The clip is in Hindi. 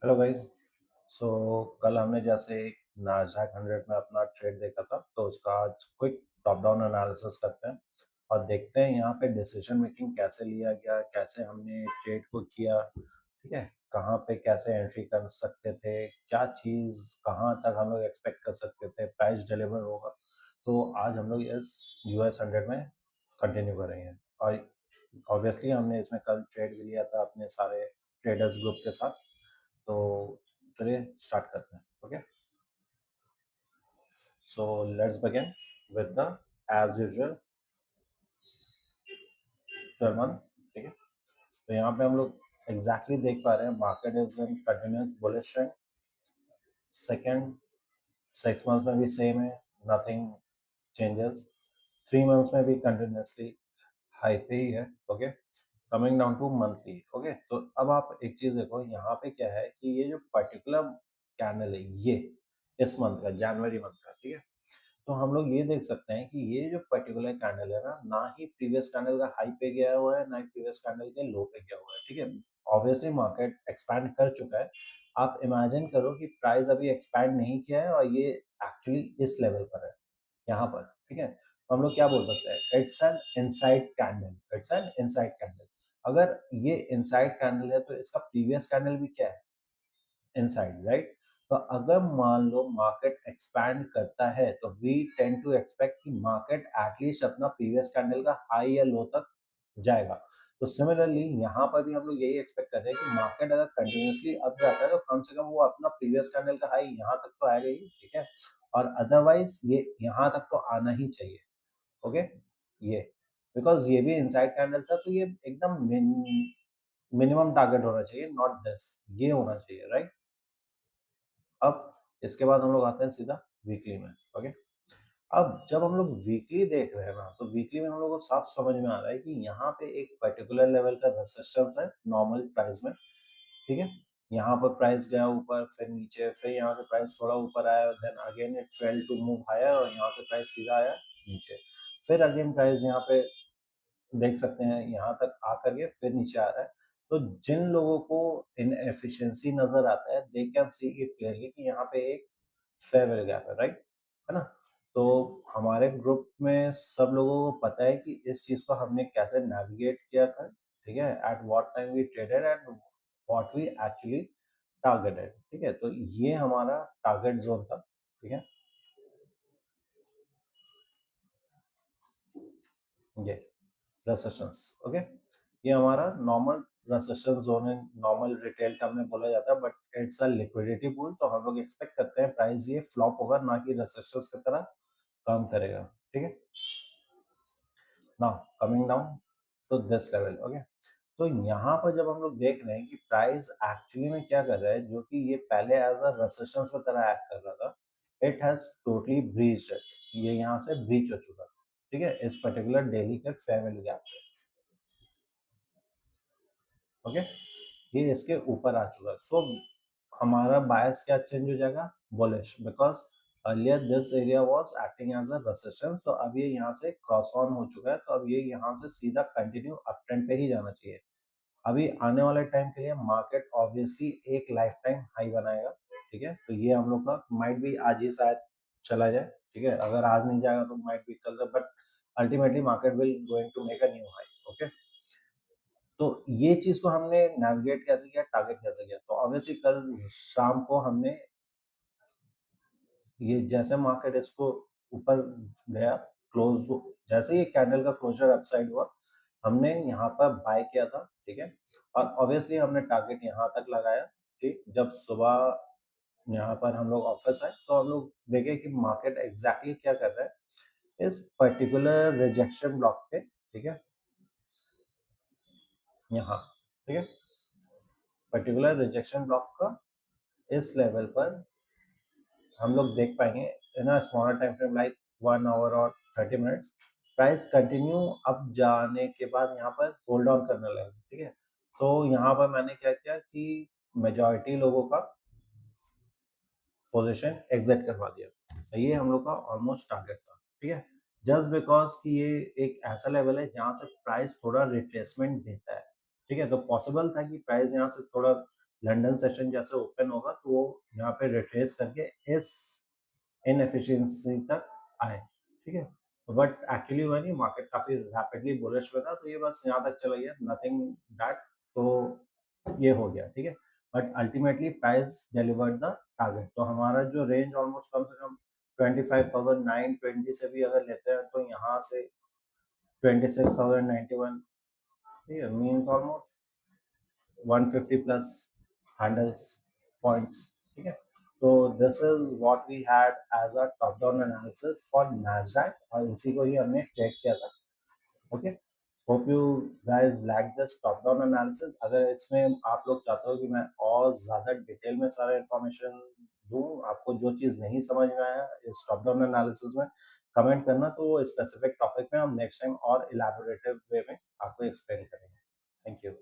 Hello guys. सो कल हमने जैसे एक नास्डैक 100 में अपना ट्रेड देखा था, तो उसका आज क्विक टॉप डाउन एनालिसिस करते हैं और देखते हैं यहाँ पे डिसीजन मेकिंग कैसे लिया गया, कैसे हमने ट्रेड को किया। ठीक है, कहाँ पे कैसे एंट्री कर सकते थे, क्या चीज़ कहाँ तक हम लोग एक्सपेक्ट कर सकते थे प्राइस डिलीवर होगा। तो आज हम लोग इस US 100 में कंटिन्यू करेंगे और ऑब्वियसली हमने इसमें कल ट्रेड भी लिया था अपने सारे ट्रेडर्स ग्रुप के साथ। तो चलिए स्टार्ट करते हैं। Okay, so let's begin with the as usual 12 month. ठीक है, तो यहाँ पे हम लोग एग्जैक्टली देख पा रहे हैं market is in continuous bullish trend. Second 6 months में भी सेम है, नथिंग चेंजेस। 3 मंथ्स में भी कंटिन्यूसली हाई पे ही है। Okay, coming down to monthly. Okay, तो अब आप एक चीज देखो, यहाँ पे क्या है कि ये जो पर्टिकुलर कैंडल है, ये इस मंथ का जनवरी मंथ का, ठीक है, तो हम लोग ये देख सकते हैं कि ये जो पर्टिकुलर कैंडल है ना ही प्रीवियस कैंडल का हाई पे गया हुआ है, ना ही प्रीवियस कैंडल के लो पे गया हुआ है। ठीक है, ऑब्वियसली मार्केट एक्सपैंड कर चुका है। आप इमेजिन करो कि प्राइस अभी एक्सपैंड नहीं किया है और ये एक्चुअली इस लेवल पर है, यहाँ पर। ठीक है, तो हम लोग क्या बोल सकते हैं, it's an inside candle, it's an inside candle. अगर ये इनसाइड कैंडल है तो इसका प्रीवियस कैंडल भी क्या है, इनसाइड, राइट। तो अगर मान लो मार्केट एक्सपैंड करता है तो वी टेंड टू एक्सपेक्ट कि मार्केट एटलीस्ट अपना प्रीवियस कैंडल का हाई या लो तक जाएगा। तो सिमिलरली यहाँ पर भी हम लोग यही एक्सपेक्ट कर रहे हैं कि मार्केट अगर कंटिन्यूसली अप जाता है तो कम से कम वो अपना प्रीवियस कैंडल का हाई यहाँ तक तो आएगा ही। ठीक है, और अदरवाइज ये यहाँ तक तो आना ही चाहिए। ओके, ये बिकॉज ये भी इनसाइड कैंडल था, तो ये एकदम मिनिमम टारगेट होना चाहिए, नॉट दिस, ये होना चाहिए, राइट। अब इसके बाद हम लोग आते हैं सीधा वीकली में। ओके, अब जब हम लोग वीकली देख रहे हैं ना, तो वीकली में हम लोग को साफ समझ में आ रहा है कि यहाँ पे एक पर्टिकुलर लेवल का रेजिस्टेंस है नॉर्मल प्राइस में। ठीक है, यहाँ पर प्राइस गया ऊपर, फिर नीचे, फिर यहाँ से प्राइस थोड़ा ऊपर आया, then again it fell to move higher और यहाँ से प्राइस सीधा आया नीचे। फिर अगेन प्राइस यहाँ पे देख सकते हैं यहाँ तक आकर के फिर नीचे आ रहा है। तो जिन लोगों को इनएफिशिएंसी नजर आता है, they can see it clearly कि यहाँ पे एक फेयर गैप है, राइट, है ना। तो हमारे ग्रुप में सब लोगों को पता है कि इस चीज को हमने कैसे नेविगेट किया था। ठीक है, at what time we traded and what we actually targeted. ठीक है, तो ये हमारा टारगेट जोन था। ठीक है, ये रेसिस्टेंस। ओके, ये हमारा नॉर्मल रेसिस्टेंस जोन है, नॉर्मल रिटेल टर्म में बोला जाता है, but it's a liquidity pool. तो हम लोग एक्सपेक्ट करते हैं प्राइस ये फ्लॉप होगा, ना कि रेसिस्टेंस की तरह काम करेगा। ठीक है, now coming down to this level. Okay, तो यहाँ पर जब हम लोग देख रहे हैं कि प्राइस एक्चुअली में क्या कर रहा है, जो कि ये पहले एज अ रेसिस्टेंस की तरह एक्ट कर रहा था, it has totally breached it. ये यहाँ से ब्रीच हो चुका। ठीक है, इस पर्टिकुलर डेली के फेयर वैल्यू गैप से। ओके, ये इसके ऊपर आ चुका है। सो हमारा बायस क्या चेंज हो जाएगा, bullish, because earlier this area was acting as a resistance. तो अब ये यहाँ से क्रॉस ऑन हो चुका है, तो अब ये यहाँ से सीधा कंटिन्यू अप ट्रेंड पे ही जाना चाहिए। अभी आने वाले टाइम के लिए मार्केट ऑब्वियसली एक लाइफ टाइम हाई बनाएगा। ठीक है, तो ये हम लोग का माइट भी आज ही शायद चला जाए। ठीक है, अगर आज नहीं जाएगा तो माइट भी कल, but ultimately market will going to make a new high. Okay, तो ये चीज को हमने नेविगेट कैसे किया, टारगेट कैसे किया, तो ऑब्वियसली कल शाम को हमने ये जैसे मार्केट इसको ऊपर गया, क्लोज, जैसे ही कैंडल का क्लोजर अपसाइड हुआ, हमने यहाँ पर बाय किया था। ठीक है, और ऑब्वियसली हमने टारगेट यहाँ तक लगाया। ठीक, जब सुबह यहाँ पर हम लोग ऑफिस आए तो हम लोग देखे कि मार्केट एग्जैक्टली क्या कर रहा है इस पर्टिकुलर रिजेक्शन ब्लॉक पे। ठीक है, यहाँ, ठीक है, पर्टिकुलर रिजेक्शन ब्लॉक का इस लेवल पर हम लोग देख पाएंगे in a smaller time frame like 1 hour और 30 मिनट्स। प्राइस कंटिन्यू अप जाने के बाद यहाँ पर होल्ड ऑन करने लगा। ठीक है, तो यहाँ पर मैंने क्या किया कि मेजॉरिटी लोगों का पोजीशन एग्जिट करवा दिया। तो ये हम लोग का ऑलमोस्ट टारगेट था। ठीक है, जस्ट बिकॉज कि ये एक ऐसा लेवल है जहाँ से प्राइस थोड़ा रिट्रेसमेंट देता है। ठीक है, तो पॉसिबल था कि प्राइस यहाँ से थोड़ा लंदन सेशन जैसे ओपन होगा तो वो यहाँ पे रिट्रेस करके इस इनएफिशिएंसी तक आए, ठीक है। बट एक्चुअली हुआ नहीं, मार्केट काफ़ी रैपिडली बुलिश में था, तो ये बस यहाँ तक चला गया, नथिंग दैट, तो ये हो गया, ठीक है। But ultimately price delivered the target, तो हमारा जो रेंज ऑलमोस्ट कम से कम 25,920 से भी अगर लेते हैं तो यहाँ से 26,091, ठीक है, means almost 150 plus handles points, ठीक है। तो this is what we had as a top down analysis for Nasdaq, और इसी को ही हमने ट्रेड किया था। Okay, hope you guys like this top down analysis. अगर इसमें आप लोग चाहते हो कि मैं और ज़्यादा डिटेल में सारा इन्फॉर्मेशन दूँ, आपको जो चीज़ नहीं समझ में आया इस टॉप डाउन एनालिसिस में, कमेंट करना, तो स्पेसिफिक टॉपिक में हम नेक्स्ट टाइम और इलैबोरेटिव वे में आपको एक्सप्लेन करेंगे। Thank you.